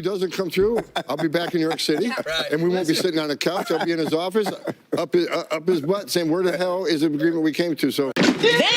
If it doesn't come true, I'll be back in New York City, and we won't be sitting on the couch. I'll be in his office, up his butt, saying, where the hell is the agreement we came to? So. Damn!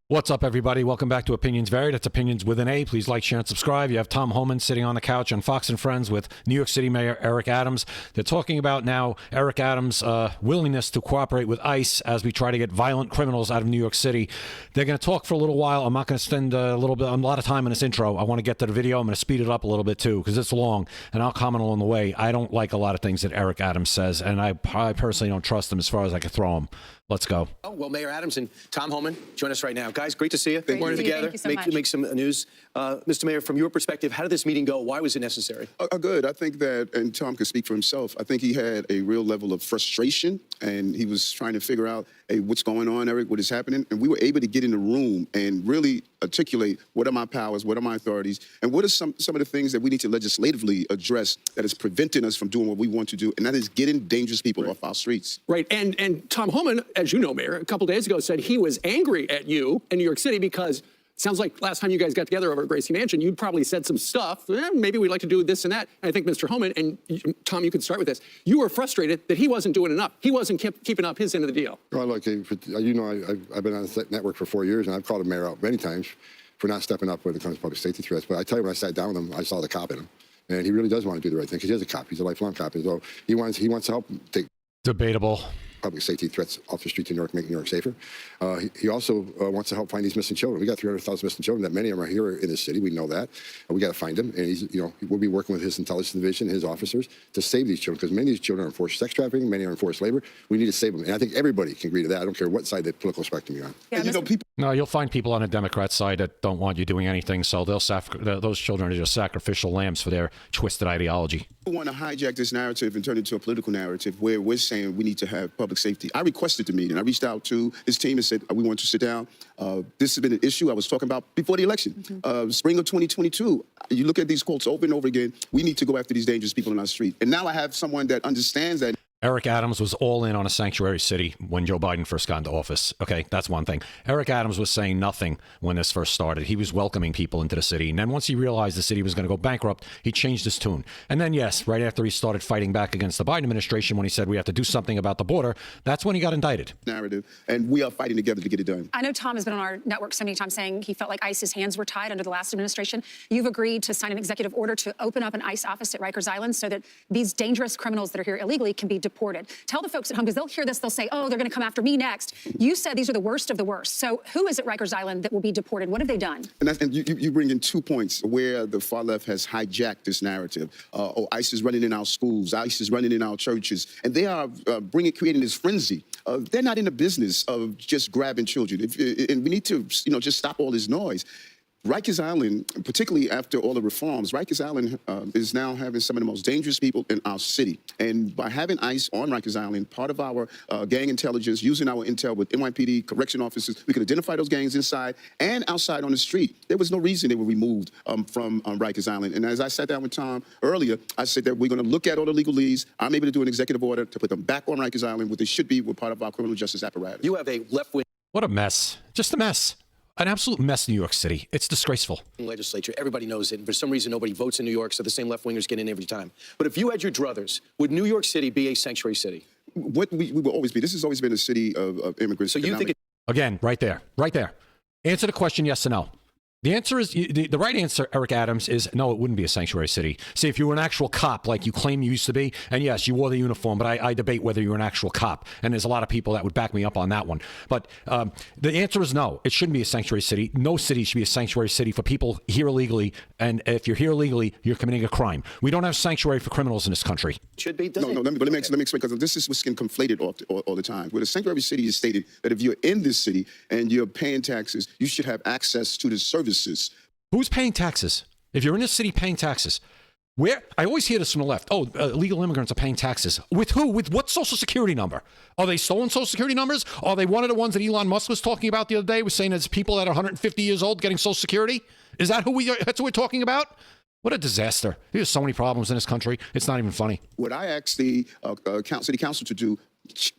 What's up, everybody? Welcome back to Opinions Varied. That's Opinions with an A. Please like, share, and subscribe. You have Tom Homan sitting on the couch on Fox and Friends with New York City Mayor Eric Adams. They're talking about now Eric Adams' willingness to cooperate with ICE as we try to get violent criminals out of New York City. They're going to talk for a little while. I'm not going to spend a lot of time on this intro. I want to get to the video. I'm going to speed it up a little bit, too, because it's long, and I'll comment along the way. I don't like a lot of things that Eric Adams says, and I personally don't trust him as far as I can throw him. Let's go. Oh, well, Mayor Adams and Tom Homan join us right now. Guys, great to see you. Great to see you. Together. Thank you so much. Make some news. Mr. Mayor, from your perspective, how did this meeting go? Why was it necessary? Good. I think that, and Tom can speak for himself, I think he had a real level of frustration, and he was trying to figure out, hey, what's going on, Eric, what is happening? And we were able to get in the room and really articulate what are my powers, what are my authorities, and what are some of the things that we need to legislatively address that is preventing us from doing what we want to do, and that is getting dangerous people off our streets. Right. And Tom Homan, as you know, Mayor, a couple days ago said he was angry at you in New York City because it sounds like last time you guys got together over at Gracie Mansion, you probably said some stuff. Maybe we'd like to do this and that. And I think Mr. Homan, and Tom, you can start with this. You were frustrated that he wasn't doing enough. He wasn't keeping up his end of the deal. Well, look, you know, I've been on the network for 4 years, and I've called the mayor out many times for not stepping up when it comes to public safety threats. But I tell you, when I sat down with him, I saw the cop in him. And he really does want to do the right thing, because he is a cop. He's a lifelong cop. And so he wants to help take Debatable. public safety threats off the streets of New York, make New York safer. He also wants to help find these missing children. We got 300,000 missing children. That many of them are here in this city. We know that. We got to find them. And we'll be working with his intelligence division, his officers, to save these children, because many of these children are in forced sex trafficking, many are in forced labor. We need to save them. And I think everybody can agree to that. I don't care what side of the political spectrum you're on. Yeah, and, No, you'll find people on the Democrat side that don't want you doing anything. So those children are just sacrificial lambs for their twisted ideology. We want to hijack this narrative and turn it into a political narrative where we're saying we need to have public safety. I requested the meeting. I reached out to his team and said, we want to sit down. This has been an issue I was talking about before the election. Spring of 2022, you look at these quotes over and over again, we need to go after these dangerous people in our street. And now I have someone that understands that. Eric Adams was all in on a sanctuary city when Joe Biden first got into office. Okay, that's one thing. Eric Adams was saying nothing when this first started. He was welcoming people into the city. And then once he realized the city was going to go bankrupt, he changed his tune. And then, yes, right after he started fighting back against the Biden administration, when he said we have to do something about the border, that's when he got indicted. Narrative, and we are fighting together to get it done. I know Tom has been on our network so many times saying he felt like ICE's hands were tied under the last administration. You've agreed to sign an executive order to open up an ICE office at Rikers Island so that these dangerous criminals that are here illegally can be deported. Tell the folks at home, because they'll hear this, they'll say, oh, they're going to come after me next. You said these are the worst of the worst. So who is at Rikers Island that will be deported? What have they done? And you bring in 2 points where the far left has hijacked this narrative. ICE is running in our schools, ICE is running in our churches, and they are creating this frenzy. They're not in the business of just grabbing children. And we need to, just stop all this noise. Rikers Island, particularly after all the reforms, Rikers Island is now having some of the most dangerous people in our city. And by having ICE on Rikers Island, part of our gang intelligence, using our intel with NYPD, correction officers, we could identify those gangs inside and outside on the street. There was no reason they were removed from Rikers Island. And as I sat down with Tom earlier, I said that we're going to look at all the legalese. I'm able to do an executive order to put them back on Rikers Island, where they should be, with part of our criminal justice apparatus. You have a left-wing What a mess. Just a mess. An absolute mess, New York City. It's disgraceful. legislature. Everybody knows it. And for some reason, nobody votes in New York, so the same left-wingers get in every time. But if you had your druthers, would New York City be a sanctuary city? What we will always be. This has always been a city of immigrants. So you think Again, right there. Answer the question, yes or no. The answer is, the right answer, Eric Adams, is no, it wouldn't be a sanctuary city. See, if you were an actual cop like you claim you used to be, and yes, you wore the uniform, but I debate whether you're an actual cop. And there's a lot of people that would back me up on that one. But the answer is no, it shouldn't be a sanctuary city. No city should be a sanctuary city for people here illegally. And if you're here illegally, you're committing a crime. We don't have sanctuary for criminals in this country. should be? No, let me explain, because this is what's getting conflated all the time. Where the sanctuary city is stated that if you're in this city and you're paying taxes, you should have access to the services. Who's paying taxes? If you're in this city paying taxes, where? I always hear this from the left. Oh, illegal immigrants are paying taxes. With who? With what social security number? Are they stolen social security numbers? Are they one of the ones that Elon Musk was talking about the other day, was saying there's people that are 150 years old getting social security? Is that that's what we're talking about? What a disaster. There's so many problems in this country. It's not even funny. What I asked the city council to do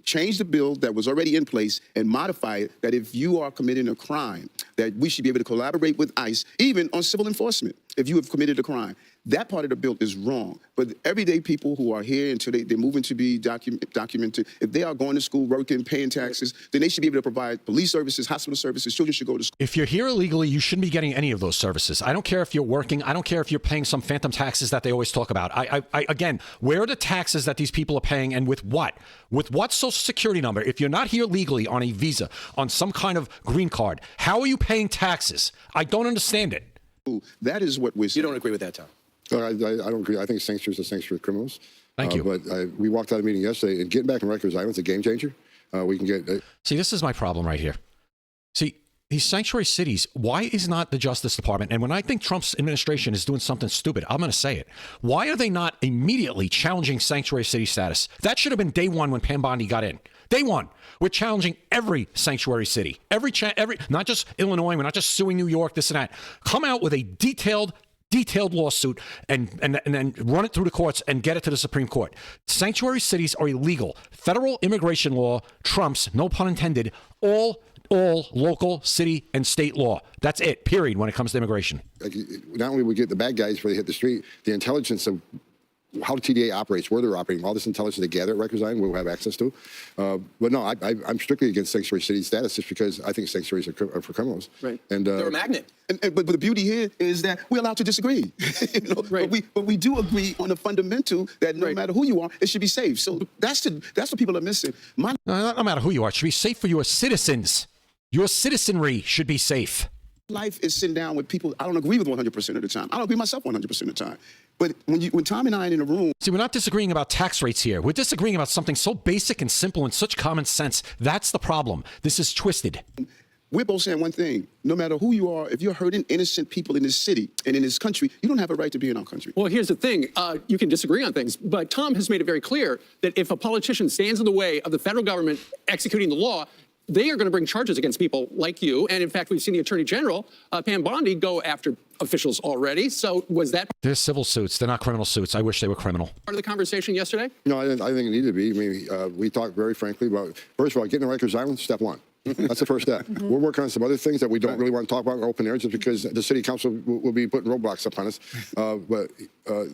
change the bill that was already in place and modify it that if you are committing a crime, that we should be able to collaborate with ICE, even on civil enforcement, if you have committed a crime. That part of the bill is wrong. But everyday people who are here until they're moving to be documented, if they are going to school, working, paying taxes, then they should be able to provide police services, hospital services, children should go to school. If you're here illegally, you shouldn't be getting any of those services. I don't care if you're working. I don't care if you're paying some phantom taxes that they always talk about. Again, where are the taxes that these people are paying, and with what? With what social security number? If you're not here legally on a visa, on some kind of green card, how are you paying taxes? I don't understand it. That is what we're saying. You don't agree with that, Tom? I don't agree. I think sanctuary is a sanctuary of criminals. Thank you. But we walked out of the meeting yesterday, and getting back in Rikers Island is a game changer. We can get. See, this is my problem right here. See, these sanctuary cities, why is not the Justice Department, and when I think Trump's administration is doing something stupid, I'm going to say it. Why are they not immediately challenging sanctuary city status? That should have been day one when Pam Bondi got in. Day one. We're challenging every sanctuary city, every not just Illinois. We're not just suing New York, this and that. Come out with a detailed lawsuit and then run it through the courts and get it to the Supreme Court. Sanctuary cities are illegal. Federal immigration law trumps, no pun intended, all local, city, and state law. That's it, period, when it comes to immigration. Not only we get the bad guys where they hit the street, the intelligence of how the TDA operates, where they're operating, all this intelligence they gather at Rikers Island, we'll have access to. But no, I'm strictly against sanctuary city status just because I think sanctuaries are for criminals. Right. And they're a magnet. But the beauty here is that we're allowed to disagree. Right. But we do agree on the fundamental that no matter who you are, it should be safe. So that's what people are missing. No matter who you are, it should be safe for your citizens. Your citizenry should be safe. Life is sitting down with people I don't agree with 100% of the time. I don't agree myself 100% of the time. But when Tom and I are in a room. See, we're not disagreeing about tax rates here. We're disagreeing about something so basic and simple and such common sense. That's the problem. This is twisted. We're both saying one thing. No matter who you are, if you're hurting innocent people in this city and in this country, you don't have a right to be in our country. Well, here's the thing. You can disagree on things, but Tom has made it very clear that if a politician stands in the way of the federal government executing the law, they are going to bring charges against people like you. And in fact, we've seen the Attorney General, Pam Bondi, go after officials already. So was that They're civil suits. They're not criminal suits. I wish they were criminal. part of the conversation yesterday? No, I think it needed to be. I mean, we talked very frankly about, first of all, getting to Rikers Island, step one. That's the first step. We're working on some other things that we don't really want to talk about in open air just because the city council will be putting roadblocks up on us. But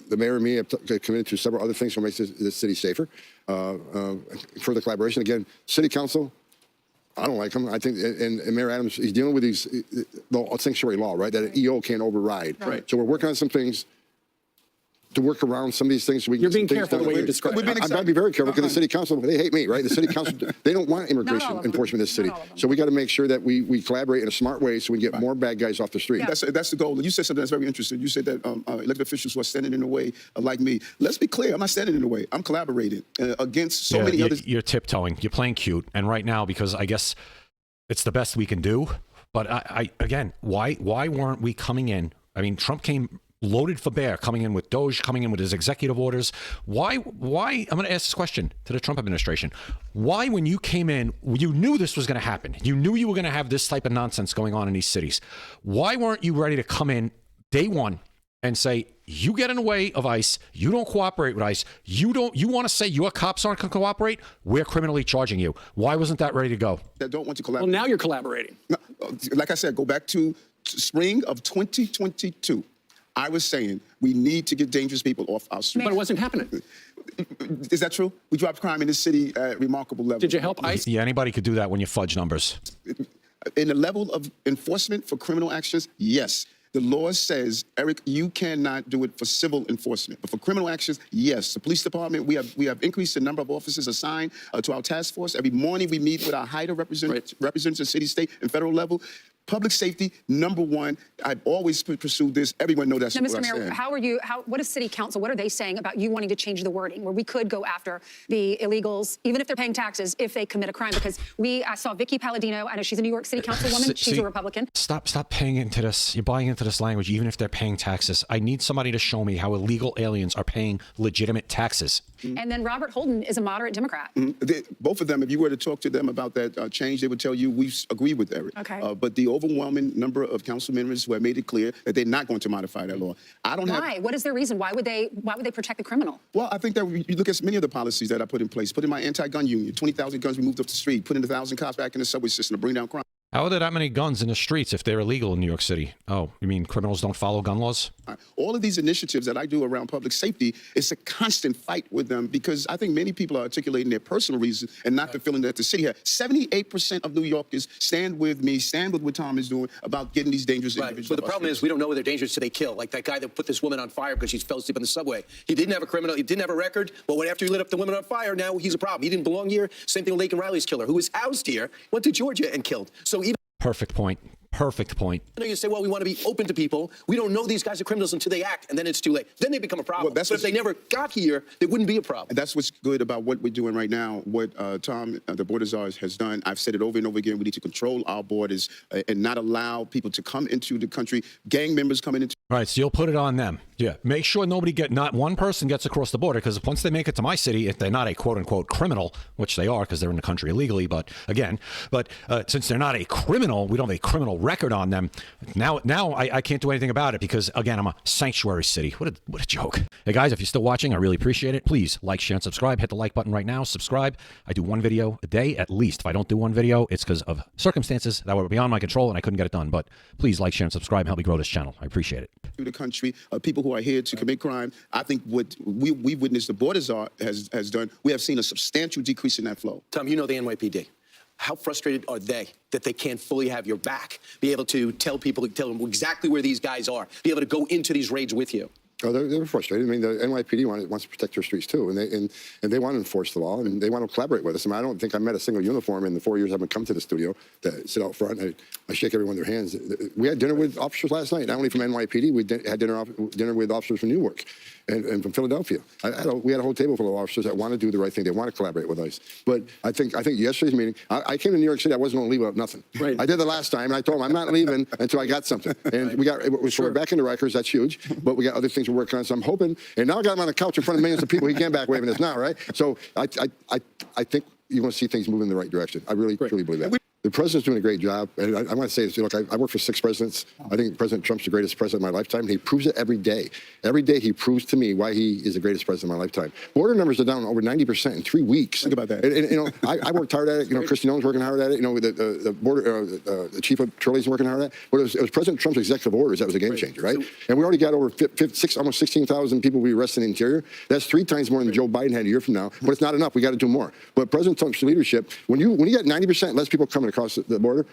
the mayor and me have committed to several other things to make the city safer. Further collaboration. Again, city council, I don't like him. I think, and Mayor Adams, he's dealing with the sanctuary law, right? That an EO can't override. Right. So we're working on some things to work around some of these things. So we can You're get being some things careful the done. way you describe it. I'm trying to be very careful because the city council, they hate me, right? The city council, they don't want immigration all of them. enforcement in this city. Not all of them. So we got to make sure that we collaborate in a smart way so we get more bad guys off the street. That's the goal. You said something that's very interesting. You said that elected officials who are standing in the way, like me. Let's be clear. I'm not standing in the way. I'm collaborating against so many others. You're tiptoeing. You're playing cute. And right now, because I guess it's the best we can do. But again, why weren't we coming in? I mean, Trump came loaded for bear, coming in with Doge, coming in with his executive orders. Why? I'm going to ask this question to the Trump administration. Why, when you came in, you knew this was going to happen. You knew you were going to have this type of nonsense going on in these cities. Why weren't you ready to come in day one and say, you get in the way of ICE, you don't cooperate with ICE, you want to say your cops aren't going to cooperate, we're criminally charging you. Why wasn't that ready to go? That don't want to Well, collaborate. now you're collaborating. Like I said, go back to spring of 2022. I was saying we need to get dangerous people off our streets. But it wasn't happening. Is that true? We dropped crime in this city at remarkable levels. Did you help ICE? Yeah, anybody could do that when you fudge numbers. In the level of enforcement for criminal actions, yes. The law says, Eric, you cannot do it for civil enforcement. But for criminal actions, yes. The police department, we have increased the number of officers assigned to our task force. Every morning we meet with our HIDA representatives, city, state, and federal level. Public safety, number one. I've always pursued this. Everyone knows that's Now, what Mr. I Mayor, said. what is City Council, what are they saying about you wanting to change the wording where we could go after the illegals, even if they're paying taxes, if they commit a crime? Because I saw Vicky Palladino, I know she's a New York City Councilwoman, she's a Republican. Stop paying into this. You're buying into this language, even if they're paying taxes. I need somebody to show me how illegal aliens are paying legitimate taxes. And then Robert Holden is a moderate Democrat. Both of them, if you were to talk to them about that change, they would tell you we agree with Eric. Okay. But the overwhelming number of council members who have made it clear that they're not going to modify that law. I don't have. Why? What is their reason? Why would they protect the criminal? Well, I think that you look at many of the policies that I put in place. Put in my anti-gun union, 20,000 guns removed off the street. Put in 1,000 cops back in the subway system to bring down crime. How are there that many guns in the streets if they're illegal in New York City? Oh, you mean criminals don't follow gun laws? All of these initiatives that I do around public safety, it's a constant fight with them because I think many people are articulating their personal reasons and not the feeling that the city has. 78% of New Yorkers stand with me, stand with what Tom is doing about getting these dangerous individuals. But the problem is we don't know whether they're dangerous till they kill. Like that guy that put this woman on fire because she fell asleep on the subway. He didn't have a criminal, he didn't have a record, but after he lit up the woman on fire, now he's a problem. He didn't belong here. Same thing with Laken Riley's killer, who was housed here, went to Georgia and killed. So even Perfect point. Perfect point. you say, well, we want to be open to people. We don't know these guys are criminals until they act, and then it's too late. Then they become a problem. Well, but if they never got here, there wouldn't be a problem. And that's what's good about what we're doing right now. What Tom, the border czar, has done. I've said it over and over again. We need to control our borders and not allow people to come into the country. Gang members coming into. All right, so you'll put it on them. Yeah, make sure not one person gets across the border, because once they make it to my city, if they're not a quote unquote criminal, which they are because they're in the country illegally, but since they're not a criminal, we don't have a criminal record on them. Now I can't do anything about it because, again, I'm a sanctuary city. What a joke. Hey, guys, if you're still watching, I really appreciate it. Please like, share, and subscribe. Hit the like button right now. Subscribe. I do one video a day at least. If I don't do one video, it's because of circumstances that were beyond my control and I couldn't get it done. But please like, share, and subscribe and help me grow this channel. I appreciate it. Through the country, people who are here to commit crime. I think what we've witnessed the border czar has done, we have seen a substantial decrease in that flow. Tom, you know the NYPD. How frustrated are they that they can't fully have your back, be able to tell them exactly where these guys are, be able to go into these raids with you? Oh, they're frustrated. I mean, the NYPD wants to protect their streets too, and they want to enforce the law, and they want to collaborate with us. I mean, I don't think I met a single uniform in the 4 years I've been come to the studio that sit out front. I shake everyone their hands. We had dinner with officers last night, not only from NYPD. We had dinner with officers from Newark and from Philadelphia. We had a whole table full of officers that want to do the right thing. They want to collaborate with us. But I think yesterday's meeting, I came to New York City. I wasn't going to leave without nothing. Right. I did the last time, and I told them I'm not leaving until I got something. And we're back into Rikers. That's huge. But we got other things we're working on. So I'm hoping. And now I got him on the couch in front of millions of people. He can't back waving us now, right? So I think you're going to see things move in the right direction. I really, truly believe that. The president's doing a great job. And I want to say this, look, I worked for 6 presidents. I think President Trump's the greatest president of my lifetime. He proves it every day. Every day he proves to me why he is the greatest president of my lifetime. Border numbers are down over 90% in 3 weeks. Think about that. And I worked hard at it. Christy Nolan's working hard at it. The border, the chief of Turley's working hard at it. But it was President Trump's executive orders that was a game changer, right? And we already got over almost 16,000 people we arrested in the interior. That's 3 times more than Joe Biden had a year from now. But it's not enough. We got to do more. But President Trump's leadership, when you get 90% less people coming across the border,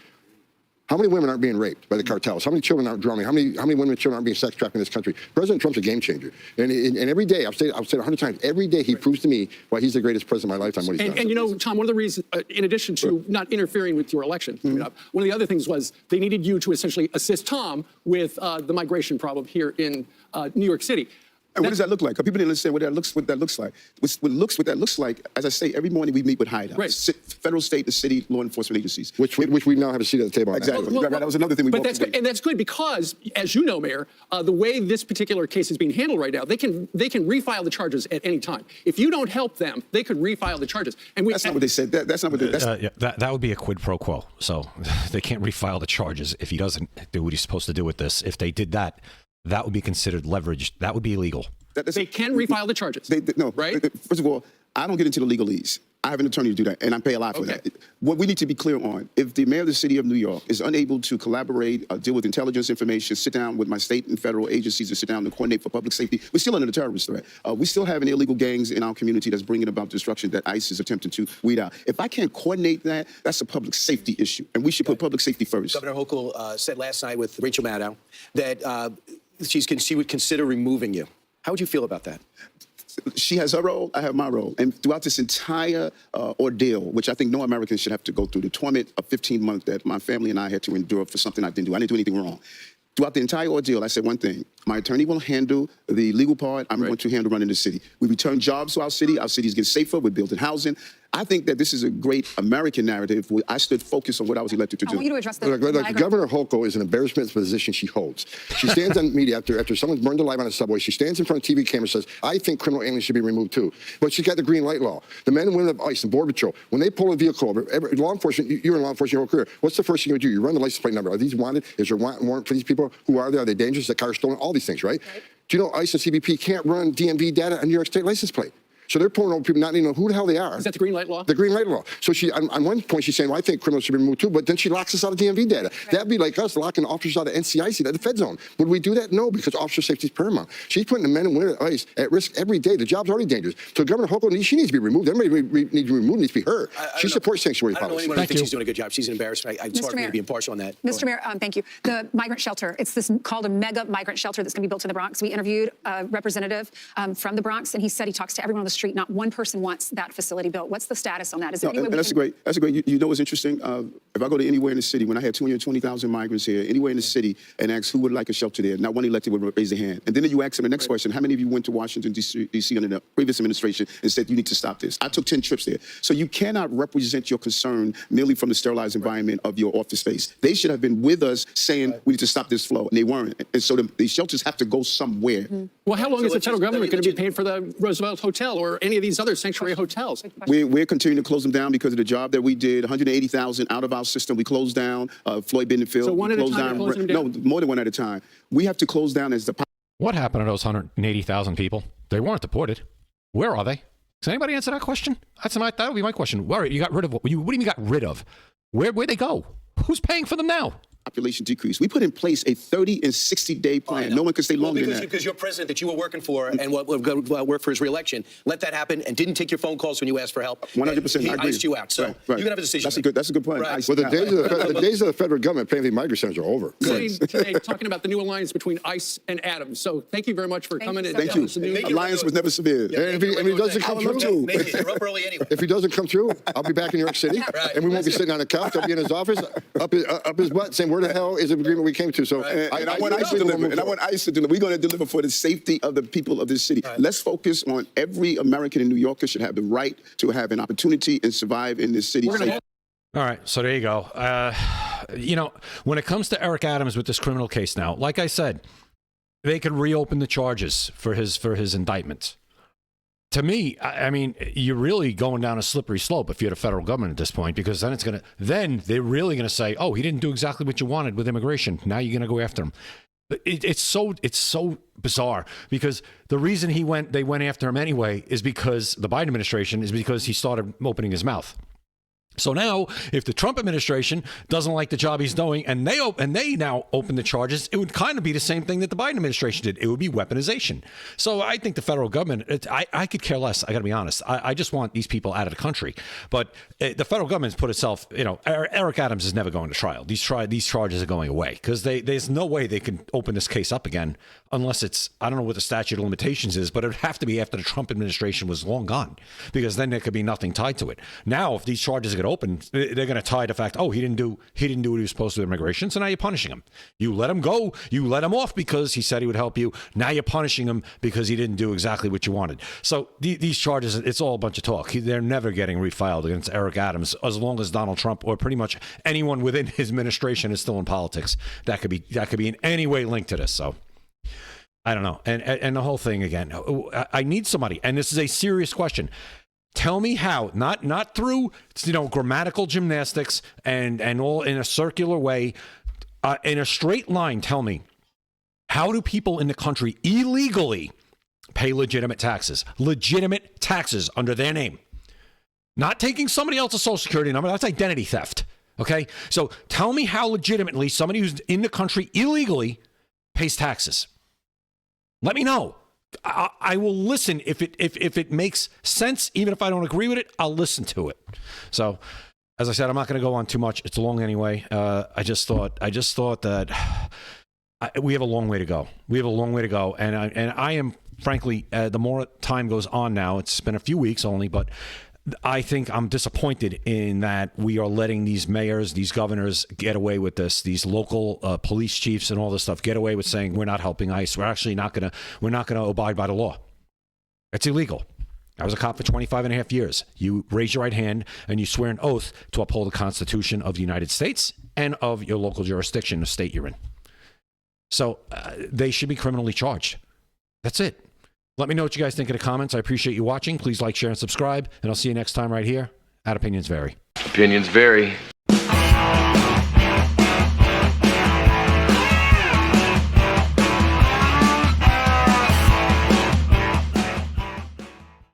how many women aren't being raped by the cartels? How many children aren't drowning? How many women and children aren't being sex trafficked in this country? President Trump's a game changer. And every day, I've said 100 times, every day he proves to me why he's the greatest president of my lifetime, what he's done. And you know, Tom, one of the reasons, in addition to not interfering with your election, one of the other things was they needed you to essentially assist Tom with the migration problem here in New York City. And what does that look like? People didn't understand what that looks like. What that looks like, as I say, every morning we meet with hideouts, right. Federal, state, and city law enforcement agencies. Which we now have a seat at the table on. Exactly. That was another thing we But that's good because, as you know, Mayor, the way this particular case is being handled right now, they can refile the charges at any time. If you don't help them, they could refile the charges. And that's not what they said. That's not what they said. That would be a quid pro quo. So they can't refile the charges if he doesn't do what he's supposed to do with this. If they did that, that would be considered leverage. That would be illegal. They can refile the charges. No, right? First of all, I don't get into the legalese. I have an attorney to do that, and I pay a lot for that. What we need to be clear on, if the mayor of the city of New York is unable to collaborate, deal with intelligence information, sit down with my state and federal agencies to sit down and coordinate for public safety, we're still under the terrorist threat. We still have illegal gangs in our community that's bringing about destruction that ICE is attempting to weed out. If I can't coordinate that, that's a public safety issue, and we should put public safety first. Governor Hochul said last night with Rachel Maddow that she would consider removing you. How would you feel about that? She has her role, I have my role. And throughout this entire ordeal, which I think no American should have to go through, the torment of 15 months that my family and I had to endure for something I didn't do. I didn't do anything wrong. Throughout the entire ordeal, I said one thing. My attorney will handle the legal part. I'm going to handle running the city. We return jobs to our city. Our cities get safer. We're building housing. I think that this is a great American narrative. I stood focused on what I was elected to I do. want you to address the Look, migrant- Governor Hochul is an embarrassment position she holds. She stands on media after someone's burned alive on a subway. She stands in front of TV camera and says, I think criminal aliens should be removed too. But she's got the green light law. The men and women of ICE and Border Patrol, when they pull a vehicle over, law enforcement, you're in law enforcement your whole career. What's the first thing you do? You run the license plate number. Are these wanted? Is there warrant for these people? Who are they? Are they dangerous? Is the car stolen? All these things, right? Do you know ICE and CBP can't run DMV data on New York State license plate? So they're pulling over people not even know who the hell they are. Is that the green light law? The green light law. So she, on one point, she's saying, well, I think criminals should be removed too, but then she locks us out of DMV data. That'd be like us locking officers out of NCIC, the Fed zone. Would we do that? No, because officer safety is paramount. She's putting the men and women at ICE at risk every day. The job's already dangerous. So Governor Hochul, she needs to be removed. Everybody needs to be removed, needs to be her. She supports sanctuary I don't know policy. anyone who thinks she's doing a good job. She's an embarrassment. It's hard for me to be impartial on that. Mr. Mayor, thank you. The migrant shelter, it's this called a mega migrant shelter that's going to be built in the Bronx. We interviewed a representative from the Bronx, and he said he talks to everyone on the street. Not one person wants that facility built. What's the status on that? Is there any way That's a great. You know what's interesting? If I go to anywhere in the city, when I had 220,000 migrants here, anywhere in the city, and ask who would like a shelter there, not one elected would raise their hand. And then you ask them the next question: how many of you went to Washington D.C. under the previous administration and said you need to stop this? I took 10 trips there. So you cannot represent your concern merely from the sterilized environment of your office space. They should have been with us saying we need to stop this flow, and they weren't. And so the shelters have to go somewhere. Well, how long is the federal government going to be paying for the Roosevelt Hotel or any of these other sanctuary hotels? We're continuing to close them down because of the job that we did. 180,000 out of our system. We closed down Floyd Bentonfield. So one at a time, you're closing them down? No, more than one at a time. We have to close down as the. What happened to those 180,000 people? They weren't deported. Where are they? Does anybody answer that question? That would be my question. Where you got rid of? What do you mean you got rid of? Where'd they go? Who's paying for them now? Population decrease. We put in place a 30 and 60-day plan. No one could stay longer than that. Because your president that you were working for and what worked for his reelection let that happen and didn't take your phone calls when you asked for help. 100%. He I agree. iced you out. So right. you're gonna have a decision. That's a good point. Right. Well, the days of the federal government paying for the migrant centers are over. Today, talking about the new alliance between ICE and Adams. So thank you very much for coming in. Thank you. Alliance was never severe. And if he doesn't come through, You're up early anyway. if he doesn't come through, I'll be back in New York City, and we won't be sitting on the couch. I'll be in his office, up his butt, saying, "Where the hell is the agreement we came to?" So, I want ICE to deliver. And I want ICE to deliver. We're going to deliver for the safety of the people of this city. Let's focus on every American and New Yorker should have the right to have an opportunity and survive in this city. All right, so there you go. When it comes to Eric Adams with this criminal case now, like I said, they could reopen the charges for his indictment. To me, I mean, you're really going down a slippery slope if you're the federal government at this point, because then they're really gonna say, oh, he didn't do exactly what you wanted with immigration. Now you're gonna go after him. It's so bizarre, because the reason they went after him anyway is because the Biden administration is because he started opening his mouth. So now, if the Trump administration doesn't like the job he's doing, and they now open the charges, it would kind of be the same thing that the Biden administration did. It would be weaponization. So I think the federal government, I could care less. I got to be honest. I just want these people out of the country. But the federal government's put itself. Eric Adams is never going to trial. These charges are going away because there's no way they can open this case up again unless it's, I don't know what the statute of limitations is, but it would have to be after the Trump administration was long gone, because then there could be nothing tied to it. Now, if these charges get open, they're going to tie the fact, oh, he didn't do what he was supposed to with immigration, so now you're punishing him. You let him go, you let him off because he said he would help you. Now you're punishing him because he didn't do exactly what you wanted. So these charges, it's all a bunch of talk. They're never getting refiled against Eric Adams as long as Donald Trump or pretty much anyone within his administration is still in politics. That could be in any way linked to this. So I don't know. And the whole thing again, I need somebody, and this is a serious question. Tell me how, not through grammatical gymnastics and all in a circular way, in a straight line. Tell me, how do people in the country illegally pay legitimate taxes under their name? Not taking somebody else's social security number. That's identity theft. Okay, so tell me how legitimately somebody who's in the country illegally pays taxes. Let me know. I will listen if it makes sense. Even if I don't agree with it, I'll listen to it. So, as I said, I'm not going to go on too much. It's long anyway. I just thought that we have a long way to go. And I am, frankly, the more time goes on now, it's been a few weeks only, but I think I'm disappointed in that we are letting these mayors, these governors get away with this, these local police chiefs and all this stuff get away with saying we're not helping ICE. We're actually not going to abide by the law. It's illegal. I was a cop for 25 and a half years. You raise your right hand and you swear an oath to uphold the Constitution of the United States and of your local jurisdiction, the state you're in. So they should be criminally charged. That's it. Let me know what you guys think in the comments. I appreciate you watching. Please like, share, and subscribe. And I'll see you next time right here at Opinions Vary. Opinions vary.